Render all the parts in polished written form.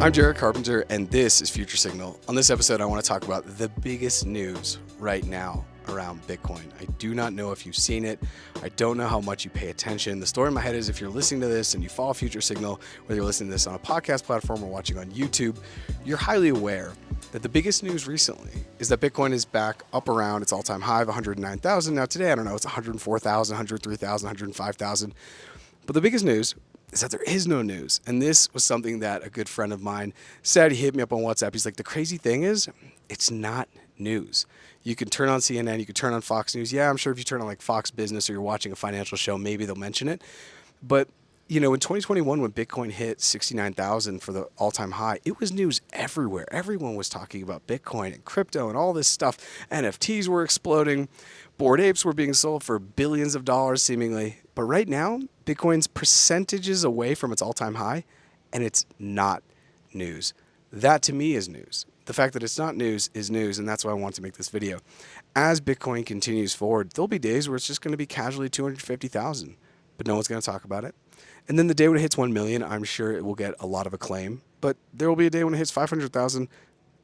I'm Jarrett Carpenter, and this is Future Signal. On this episode, I want to talk about the biggest news right now around Bitcoin. I do not know if you've seen it. I don't know how much you pay attention. The story in my head is if you're listening to this and you follow Future Signal, whether you're listening to this on a podcast platform or watching on YouTube, you're highly aware that the biggest news recently is that Bitcoin is back up around its all-time high of 109,000. Now today, I don't know, it's 104,000, 103,000, 105,000. But the biggest news is that there is no news. And this was something that a good friend of mine said. He hit me up on WhatsApp. He's like, the crazy thing is, it's not news. You can turn on CNN, you can turn on Fox News. Yeah, I'm sure if you turn on like Fox Business or you're watching a financial show, maybe they'll mention it. But, you know, in 2021, when Bitcoin hit 69,000 for the all-time high, it was news everywhere. Everyone was talking about Bitcoin and crypto and all this stuff. NFTs were exploding. Bored apes were being sold for billions of dollars, seemingly. But right now, Bitcoin's percentages away from its all-time high, and it's not news. That, to me, is news. The fact that it's not news is news, and that's why I want to make this video. As Bitcoin continues forward, there'll be days where it's just going to be casually 250,000, but no one's going to talk about it. And then the day when it hits 1 million, I'm sure it will get a lot of acclaim. But there will be a day when it hits 500,000,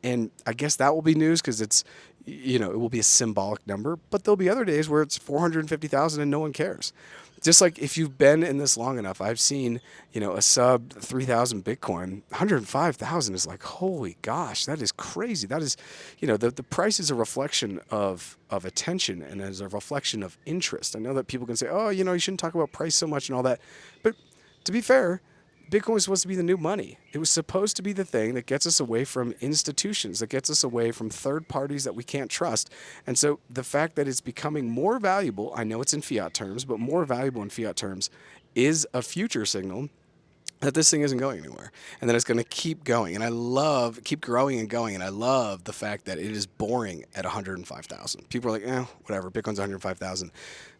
and I guess that will be news because it's, you know, it will be a symbolic number. But there'll be other days where it's 450,000 and no one cares. Just like if you've been in this long enough, I've seen, you know, a sub 3,000 Bitcoin, 105,000 is like, holy gosh, that is crazy. That is, you know, the price is a reflection of attention and is a reflection of interest. I know that people can say, oh, you know, you shouldn't talk about price so much and all that. But to be fair, Bitcoin was supposed to be the new money. It was supposed to be the thing that gets us away from institutions, that gets us away from third parties that we can't trust. And so the fact that it's becoming more valuable, I know it's in fiat terms, but more valuable in fiat terms is a future signal that this thing isn't going anywhere and that it's going to keep going. And I love, keep growing and going. And I love the fact that it is boring at 105,000. People are like, whatever, Bitcoin's 105,000.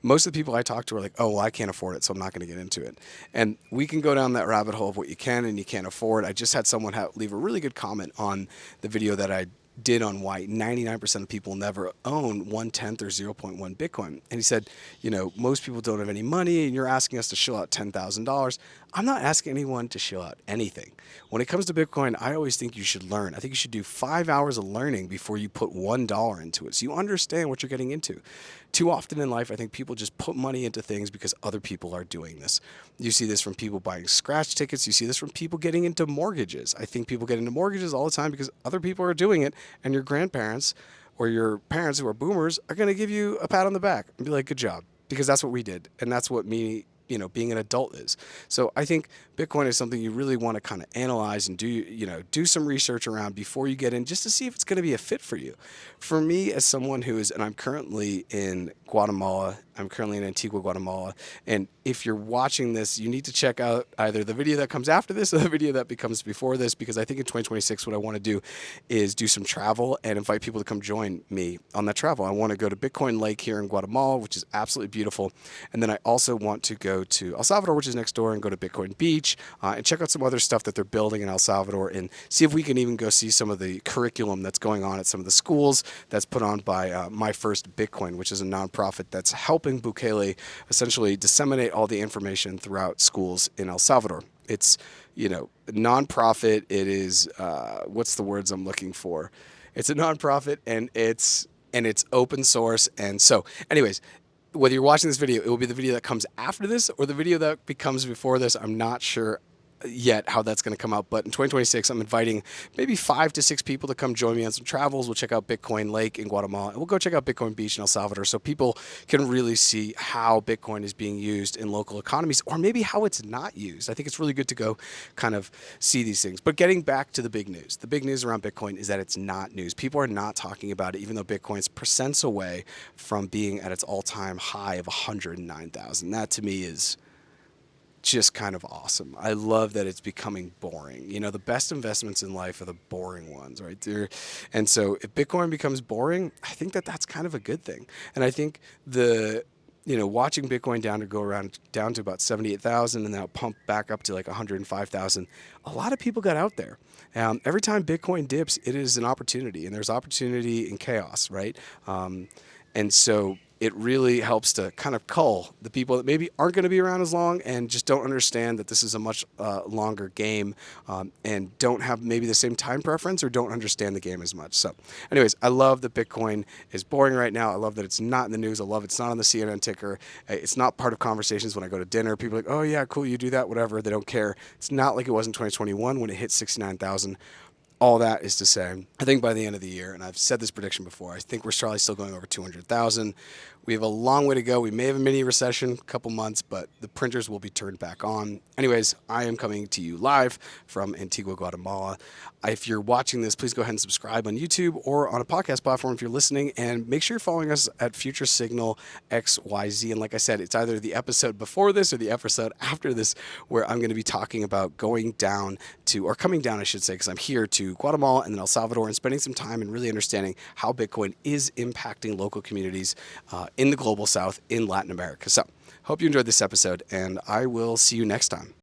Most of the people I talk to are like, oh, well, I can't afford it, so I'm not going to get into it. And we can go down that rabbit hole of what you can and you can't afford. I just had someone leave a really good comment on the video that I did on why 99% of people never own 1/10 or 0.1 Bitcoin. And he said, you know, most people don't have any money and you're asking us to shill out $10,000. I'm not asking anyone to shill out anything. When it comes to Bitcoin, I always think you should learn. I think you should do 5 hours of learning before you put $1 into it, so you understand what you're getting into. Too often in life, I think people just put money into things because other people are doing this. You see this from people buying scratch tickets. You see this from people getting into mortgages. I think people get into mortgages all the time because other people are doing it, and your grandparents or your parents who are boomers are going to give you a pat on the back and be like, good job, because that's what we did, and that's what being an adult is. So I think Bitcoin is something you really want to kind of analyze and do some research around before you get in, just to see if it's going to be a fit for you. For me, as someone and I'm currently in Guatemala, I'm currently in Antigua, Guatemala, and if you're watching this, you need to check out either the video that comes after this or the video that becomes before this, because I think in 2026, what I want to do is do some travel and invite people to come join me on that travel. I want to go to Bitcoin Lake here in Guatemala, which is absolutely beautiful. And then I also want to go to El Salvador, which is next door, and go to Bitcoin Beach and check out some other stuff that they're building in El Salvador and see if we can even go see some of the curriculum that's going on at some of the schools that's put on by My First Bitcoin, which is a nonprofit that's helping Bukele essentially disseminate all the information throughout schools in El Salvador. It's, nonprofit. It is, what's the words I'm looking for? It's a nonprofit and it's open source. And so anyways, whether you're watching this video, it will be the video that comes after this or the video that becomes before this. I'm not sure yet how that's going to come out, but in 2026 I'm inviting maybe 5 to 6 people to come join me on some travels. We'll check out Bitcoin Lake in Guatemala and we'll go check out Bitcoin Beach in El Salvador, so people can really see how Bitcoin is being used in local economies, or maybe how it's not used. I think it's really good to go kind of see these things. But getting back to the big news around Bitcoin is that it's not news. People are not talking about it, even though Bitcoin's percents away from being at its all-time high of 109,000. That to me is just kind of awesome. I love that it's becoming boring. You know, the best investments in life are the boring ones, right there. And so if Bitcoin becomes boring, I think that that's kind of a good thing. And I think watching Bitcoin down to about 78,000 and now pump back up to like 105,000, a lot of people got out there. Every time Bitcoin dips, it is an opportunity, and there's opportunity in chaos, right? And so it really helps to kind of cull the people that maybe aren't going to be around as long and just don't understand that this is a much longer game, and don't have maybe the same time preference or don't understand the game as much. So anyways, I love that Bitcoin is boring right now. I love that it's not in the news. I love it's not on the CNN ticker. It's not part of conversations when I go to dinner. People are like, oh yeah, cool, you do that, whatever. They don't care. It's not like it was in 2021 when it hit 69,000. All that is to say, I think by the end of the year, and I've said this prediction before, I think we're probably still going over 200,000. We have a long way to go. We may have a mini recession, a couple months, but the printers will be turned back on. Anyways, I am coming to you live from Antigua, Guatemala. If you're watching this, please go ahead and subscribe on YouTube or on a podcast platform if you're listening, and make sure you're following us at Future Signal XYZ. And like I said, it's either the episode before this or the episode after this where I'm going to be talking about going down to, or coming down, I should say, because I'm here to Guatemala and then El Salvador, and spending some time and really understanding how Bitcoin is impacting local communities in the global south in Latin America. So hope you enjoyed this episode, and I will see you next time.